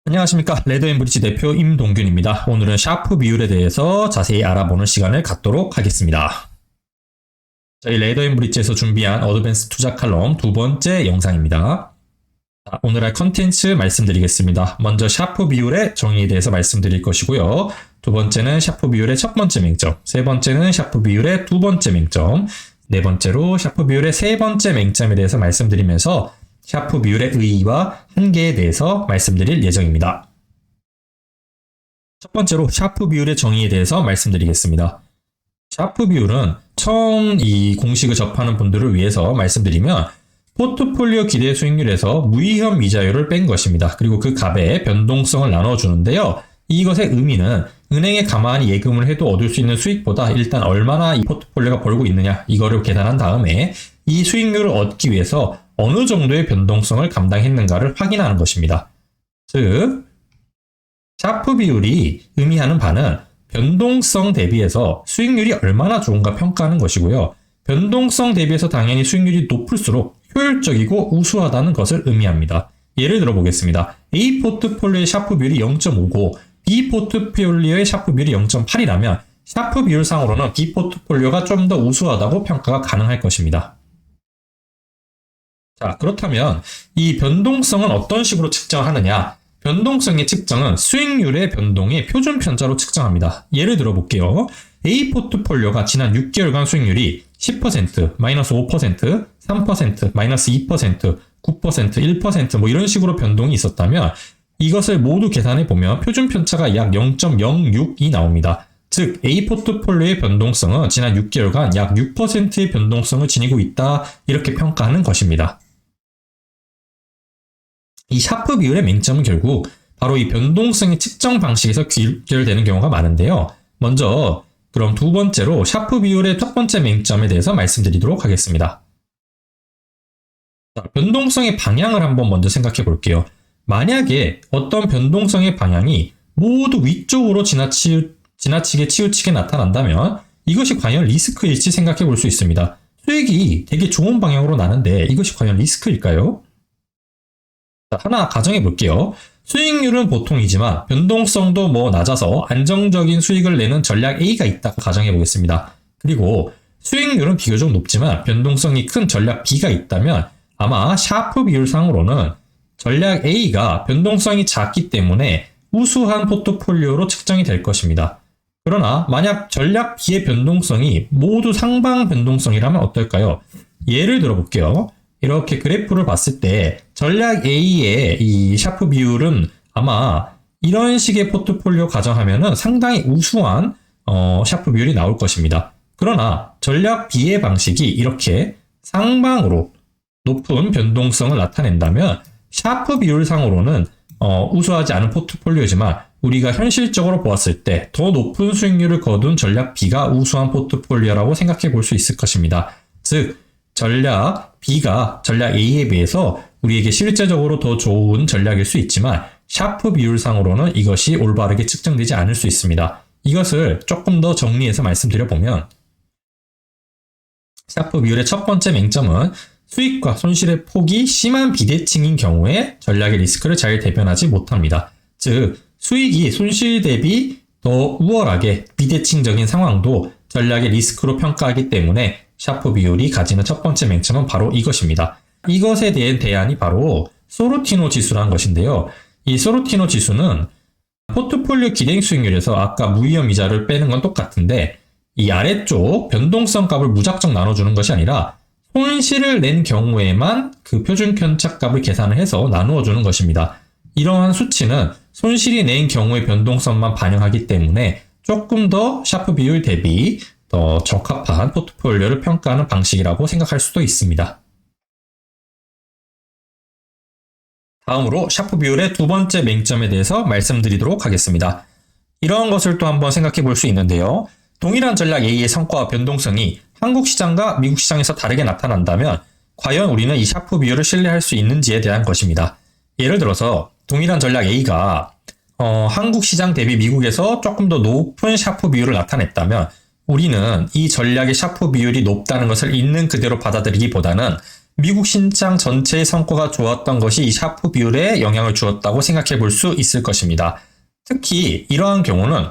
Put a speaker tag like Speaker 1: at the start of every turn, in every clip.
Speaker 1: 안녕하십니까. 레더앤브릿지 대표 임동균입니다. 오늘은 샤프 비율에 대해서 자세히 알아보는 시간을 갖도록 하겠습니다. 저희 레더앤브릿지에서 준비한 어드밴스 투자 칼럼 두 번째 영상입니다. 오늘 할 컨텐츠 말씀드리겠습니다. 먼저 샤프 비율의 정의에 대해서 말씀드릴 것이고요. 두 번째는 샤프 비율의 첫 번째 맹점, 세 번째는 샤프 비율의 두 번째 맹점, 네 번째로 샤프 비율의 세 번째 맹점에 대해서 말씀드리면서 샤프 비율의 의의와 한계에 대해서 말씀드릴 예정입니다. 첫 번째로 샤프 비율의 정의에 대해서 말씀드리겠습니다. 샤프 비율은 처음 이 공식을 접하는 분들을 위해서 말씀드리면 포트폴리오 기대 수익률에서 무위험 이자율을 뺀 것입니다. 그리고 그 값의 변동성을 나눠주는데요. 이것의 의미는 은행에 가만히 예금을 해도 얻을 수 있는 수익보다 일단 얼마나 이 포트폴리오가 벌고 있느냐 이거를 계산한 다음에 이 수익률을 얻기 위해서 어느 정도의 변동성을 감당했는가를 확인하는 것입니다. 즉, 샤프 비율이 의미하는 바는 변동성 대비해서 수익률이 얼마나 좋은가 평가하는 것이고요. 변동성 대비해서 당연히 수익률이 높을수록 효율적이고 우수하다는 것을 의미합니다. 예를 들어 보겠습니다. A 포트폴리오의 샤프 비율이 0.59, B 포트폴리오의 샤프 비율이 0.8이라면 샤프 비율상으로는 B 포트폴리오가 좀 더 우수하다고 평가가 가능할 것입니다. 자, 그렇다면 이 변동성은 어떤 식으로 측정하느냐? 변동성의 측정은 수익률의 변동의 표준 편차로 측정합니다. 예를 들어 볼게요. A 포트폴리오가 지난 6개월간 수익률이 10%, 마이너스 5%, 3%, 마이너스 2%, 9%, 1% 뭐 이런 식으로 변동이 있었다면 이것을 모두 계산해 보면 표준 편차가 약 0.06이 나옵니다. 즉 A 포트폴리오의 변동성은 지난 6개월간 약 6%의 변동성을 지니고 있다 이렇게 평가하는 것입니다. 이 샤프 비율의 맹점은 결국 바로 이 변동성의 측정 방식에서 귀결되는 경우가 많은데요. 먼저 그럼 두 번째로 샤프 비율의 첫 번째 맹점에 대해서 말씀드리도록 하겠습니다. 자, 변동성의 방향을 한번 먼저 생각해 볼게요. 만약에 어떤 변동성의 방향이 모두 위쪽으로 지나치게 치우치게 나타난다면 이것이 과연 리스크일지 생각해 볼 수 있습니다. 수익이 되게 좋은 방향으로 나는데 이것이 과연 리스크일까요? 자, 하나 가정해 볼게요. 수익률은 보통이지만 변동성도 낮아서 안정적인 수익을 내는 전략 A가 있다고 가정해 보겠습니다. 그리고 수익률은 비교적 높지만 변동성이 큰 전략 B가 있다면 아마 샤프 비율상으로는 전략 A가 변동성이 작기 때문에 우수한 포트폴리오로 측정이 될 것입니다. 그러나 만약 전략 B의 변동성이 모두 상방 변동성이라면 어떨까요? 예를 들어 볼게요. 이렇게 그래프를 봤을 때 전략 A의 이 샤프 비율은 아마 이런 식의 포트폴리오 가정하면은 상당히 우수한 샤프 비율이 나올 것입니다. 그러나 전략 B의 방식이 이렇게 상방으로 높은 변동성을 나타낸다면 샤프 비율상으로는 우수하지 않은 포트폴리오지만 우리가 현실적으로 보았을 때 더 높은 수익률을 거둔 전략 B가 우수한 포트폴리오라고 생각해 볼 수 있을 것입니다. 즉 전략 B가 전략 A에 비해서 우리에게 실제적으로 더 좋은 전략일 수 있지만 샤프 비율상으로는 이것이 올바르게 측정되지 않을 수 있습니다. 이것을 조금 더 정리해서 말씀드려보면 샤프 비율의 첫 번째 맹점은 수익과 손실의 폭이 심한 비대칭인 경우에 전략의 리스크를 잘 대변하지 못합니다. 즉 수익이 손실 대비 더 우월하게 비대칭적인 상황도 전략의 리스크로 평가하기 때문에 샤프 비율이 가지는 첫 번째 맹점은 바로 이것입니다. 이것에 대한 대안이 바로 소르티노 지수라는 것인데요. 이 소르티노 지수는 포트폴리오 기대 수익률에서 아까 무위험 이자를 빼는 건 똑같은데 이 아래쪽 변동성 값을 무작정 나눠주는 것이 아니라 손실을 낸 경우에만 그 표준 편차 값을 계산을 해서 나누어 주는 것입니다. 이러한 수치는 손실이 낸 경우의 변동성만 반영하기 때문에 조금 더 샤프 비율 대비 더 적합한 포트폴리오를 평가하는 방식이라고 생각할 수도 있습니다. 다음으로 샤프 비율의 두 번째 맹점에 대해서 말씀드리도록 하겠습니다. 이런 것을 또 한번 생각해 볼 수 있는데요. 동일한 전략 A의 성과와 변동성이 한국 시장과 미국 시장에서 다르게 나타난다면 과연 우리는 이 샤프 비율을 신뢰할 수 있는지에 대한 것입니다. 예를 들어서 동일한 전략 A가 한국 시장 대비 미국에서 조금 더 높은 샤프 비율을 나타냈다면 우리는 이 전략의 샤프 비율이 높다는 것을 있는 그대로 받아들이기보다는 미국 시장 전체의 성과가 좋았던 것이 이 샤프 비율에 영향을 주었다고 생각해 볼 수 있을 것입니다. 특히 이러한 경우는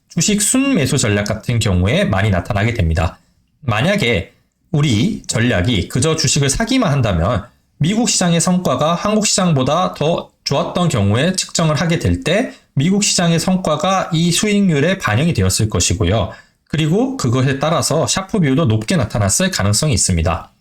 Speaker 1: 주식 순매수 전략 같은 경우에 많이 나타나게 됩니다. 만약에 우리 전략이 그저 주식을 사기만 한다면 미국 시장의 성과가 한국 시장보다 더 좋았던 경우에 측정을 하게 될 때 미국 시장의 성과가 이 수익률에 반영이 되었을 것이고요. 그리고 그것에 따라서 샤프 비율도 높게 나타났을 가능성이 있습니다.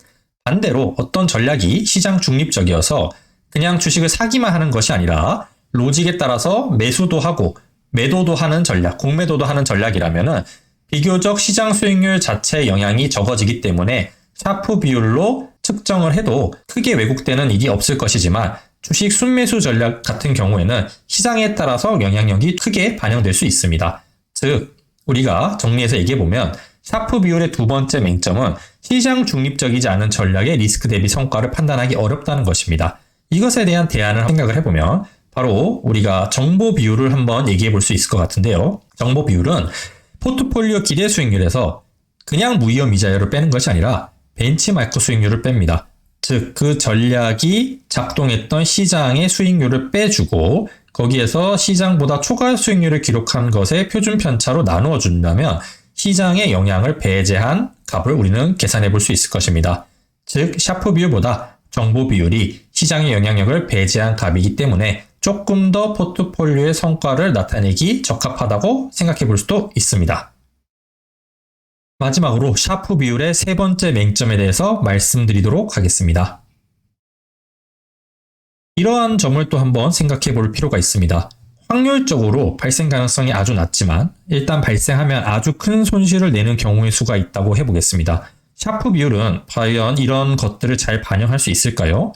Speaker 1: 반대로 어떤 전략이 시장 중립적이어서 그냥 주식을 사기만 하는 것이 아니라 로직에 따라서 매수도 하고 매도도 하는 전략, 공매도도 하는 전략이라면 비교적 시장 수익률 자체의 영향이 적어지기 때문에 샤프 비율로 측정을 해도 크게 왜곡되는 일이 없을 것이지만 주식 순매수 전략 같은 경우에는 시장에 따라서 영향력이 크게 반영될 수 있습니다. 즉, 우리가 정리해서 얘기해보면 샤프 비율의 두 번째 맹점은 시장 중립적이지 않은 전략의 리스크 대비 성과를 판단하기 어렵다는 것입니다. 이것에 대한 대안을 생각을 해보면 바로 우리가 정보 비율을 한번 얘기해 볼 수 있을 것 같은데요. 정보 비율은 포트폴리오 기대 수익률에서 그냥 무위험 이자율을 빼는 것이 아니라 벤치마크 수익률을 뺍니다. 즉, 그 전략이 작동했던 시장의 수익률을 빼주고 거기에서 시장보다 초과 수익률을 기록한 것의 표준 편차로 나누어 준다면 시장의 영향을 배제한 값을 우리는 계산해 볼 수 있을 것입니다. 즉, 샤프 비율보다 정보 비율이 시장의 영향력을 배제한 값이기 때문에 조금 더 포트폴리오의 성과를 나타내기 적합하다고 생각해 볼 수도 있습니다. 마지막으로 샤프 비율의 세 번째 맹점에 대해서 말씀드리도록 하겠습니다. 이러한 점을 또 한번 생각해 볼 필요가 있습니다. 확률적으로 발생 가능성이 아주 낮지만 일단 발생하면 아주 큰 손실을 내는 경우의 수가 있다고 해보겠습니다. 샤프 비율은 과연 이런 것들을 잘 반영할 수 있을까요?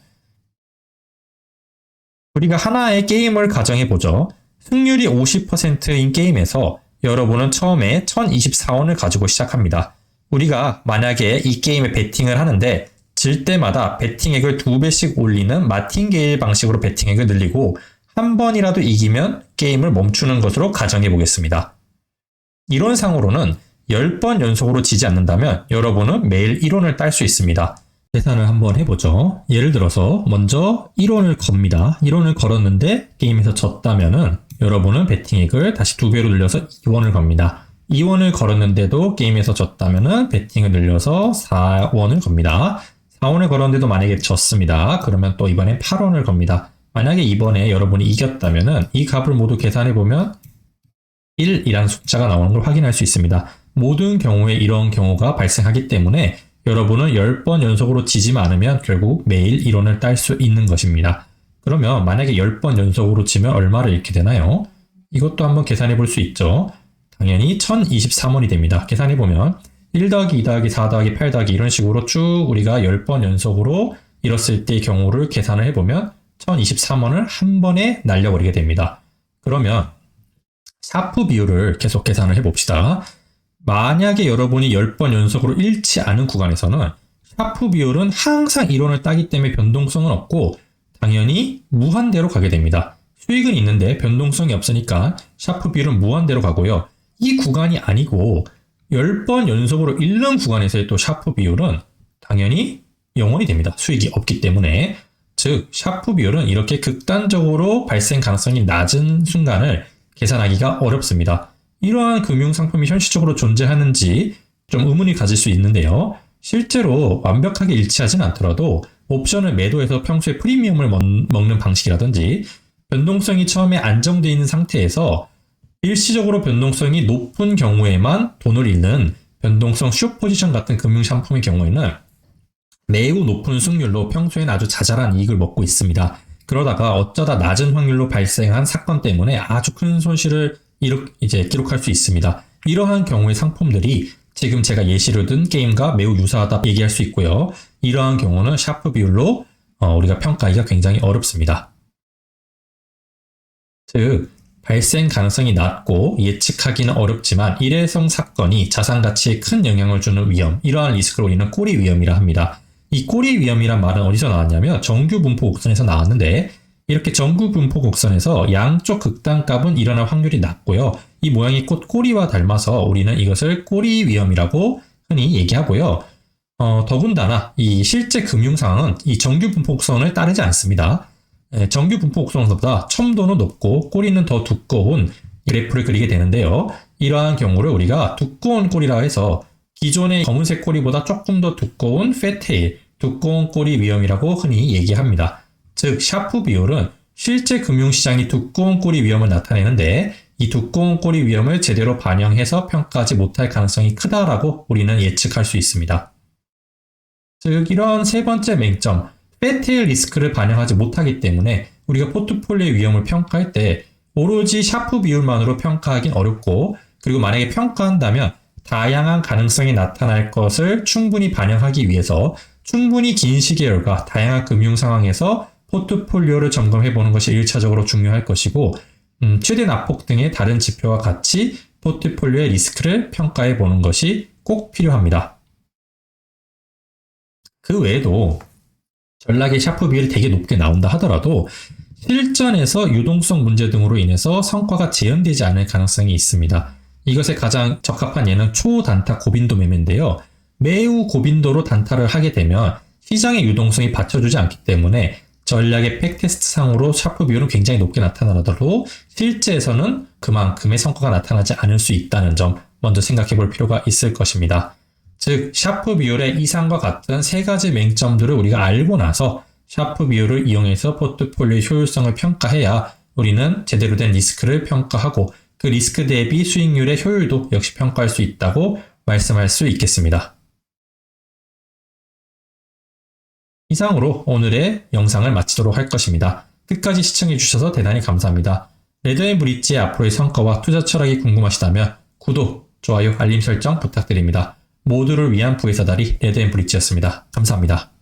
Speaker 1: 우리가 하나의 게임을 가정해보죠. 승률이 50%인 게임에서 여러분은 처음에 1024원을 가지고 시작합니다. 우리가 만약에 이 게임에 베팅을 하는데 질 때마다 베팅액을 2배씩 올리는 마틴게일 방식으로 베팅액을 늘리고 한 번이라도 이기면 게임을 멈추는 것으로 가정해 보겠습니다. 이론상으로는 10번 연속으로 지지 않는다면 여러분은 매일 1원을 딸 수 있습니다. 계산을 한번 해보죠. 예를 들어서 먼저 1원을 겁니다. 1원을 걸었는데 게임에서 졌다면은 여러분은 베팅액을 다시 2배로 늘려서 2원을 겁니다. 2원을 걸었는데도 게임에서 졌다면은 베팅을 늘려서 4원을 겁니다. 4원을 걸었는데도 만약에 졌습니다. 그러면 또 이번엔 8원을 겁니다. 만약에 이번에 여러분이 이겼다면은 이 값을 모두 계산해보면 1이라는 숫자가 나오는 걸 확인할 수 있습니다. 모든 경우에 이런 경우가 발생하기 때문에 여러분은 10번 연속으로 지지만 않으면 결국 매일 1원을 딸 수 있는 것입니다. 그러면 만약에 10번 연속으로 지면 얼마를 잃게 되나요? 이것도 한번 계산해 볼 수 있죠. 당연히 1023원이 됩니다. 계산해 보면 1 더하기 2 더하기 4 더하기 8 더하기 이런 식으로 쭉 우리가 10번 연속으로 잃었을 때의 경우를 계산을 해보면 1023원을 한 번에 날려버리게 됩니다. 그러면 샤프 비율을 계속 계산을 해봅시다. 만약에 여러분이 10번 연속으로 잃지 않은 구간에서는 샤프 비율은 항상 1원을 따기 때문에 변동성은 없고 당연히 무한대로 가게 됩니다. 수익은 있는데 변동성이 없으니까 샤프 비율은 무한대로 가고요. 이 구간이 아니고 10번 연속으로 잃는 구간에서의 또 샤프 비율은 당연히 0원이 됩니다. 수익이 없기 때문에. 즉, 샤프 비율은 이렇게 극단적으로 발생 가능성이 낮은 순간을 계산하기가 어렵습니다. 이러한 금융상품이 현실적으로 존재하는지 좀 의문이 가질 수 있는데요. 실제로 완벽하게 일치하진 않더라도 옵션을 매도해서 평소에 프리미엄을 먹는 방식이라든지 변동성이 처음에 안정되어 있는 상태에서 일시적으로 변동성이 높은 경우에만 돈을 잃는 변동성 숏 포지션 같은 금융상품의 경우에는 매우 높은 승률로 평소에는 아주 자잘한 이익을 먹고 있습니다. 그러다가 어쩌다 낮은 확률로 발생한 사건 때문에 아주 큰 손실을 기록할 수 있습니다. 이러한 경우의 상품들이 지금 제가 예시를 든 게임과 매우 유사하다 얘기할 수 있고요. 이러한 경우는 샤프 비율로 우리가 평가하기가 굉장히 어렵습니다. 즉, 발생 가능성이 낮고 예측하기는 어렵지만 일회성 사건이 자산 가치에 큰 영향을 주는 위험, 이러한 리스크를 우리는 꼬리 위험이라 합니다. 이 꼬리 위험이란 말은 어디서 나왔냐면 정규 분포 곡선에서 나왔는데 이렇게 정규 분포 곡선에서 양쪽 극단값은 일어날 확률이 낮고요. 이 모양이 꽃 꼬리와 닮아서 우리는 이것을 꼬리 위험이라고 흔히 얘기하고요. 더군다나 이 실제 금융 상황은 이 정규 분포 곡선을 따르지 않습니다. 정규 분포 곡선보다 첨도는 높고 꼬리는 더 두꺼운 그래프를 그리게 되는데요. 이러한 경우를 우리가 두꺼운 꼬리라 해서 기존의 검은색 꼬리보다 조금 더 두꺼운 패테일, 두꺼운 꼬리 위험이라고 흔히 얘기합니다. 즉, 샤프 비율은 실제 금융시장이 두꺼운 꼬리 위험을 나타내는데 이 두꺼운 꼬리 위험을 제대로 반영해서 평가하지 못할 가능성이 크다라고 우리는 예측할 수 있습니다. 즉, 이런 세 번째 맹점, 패테일 리스크를 반영하지 못하기 때문에 우리가 포트폴리오 위험을 평가할 때 오로지 샤프 비율만으로 평가하긴 어렵고, 그리고 만약에 평가한다면 다양한 가능성이 나타날 것을 충분히 반영하기 위해서 충분히 긴 시계열과 다양한 금융 상황에서 포트폴리오를 점검해보는 것이 1차적으로 중요할 것이고, 최대 낙폭 등의 다른 지표와 같이 포트폴리오의 리스크를 평가해보는 것이 꼭 필요합니다. 그 외에도 전략의 샤프 비율이 되게 높게 나온다 하더라도 실전에서 유동성 문제 등으로 인해서 성과가 재현되지 않을 가능성이 있습니다. 이것에 가장 적합한 예는 초단타 고빈도 매매인데요. 매우 고빈도로 단타를 하게 되면 시장의 유동성이 받쳐주지 않기 때문에 전략의 백테스트 상으로 샤프 비율은 굉장히 높게 나타나더라도 실제에서는 그만큼의 성과가 나타나지 않을 수 있다는 점 먼저 생각해 볼 필요가 있을 것입니다. 즉, 샤프 비율의 이상과 같은 세 가지 맹점들을 우리가 알고 나서 샤프 비율을 이용해서 포트폴리오의 효율성을 평가해야 우리는 제대로 된 리스크를 평가하고 그 리스크 대비 수익률의 효율도 역시 평가할 수 있다고 말씀할 수 있겠습니다. 이상으로 오늘의 영상을 마치도록 할 것입니다. 끝까지 시청해 주셔서 대단히 감사합니다. 레드앤브릿지의 앞으로의 성과와 투자 철학이 궁금하시다면 구독, 좋아요, 알림 설정 부탁드립니다. 모두를 위한 부회사다리 레드앤브릿지였습니다. 감사합니다.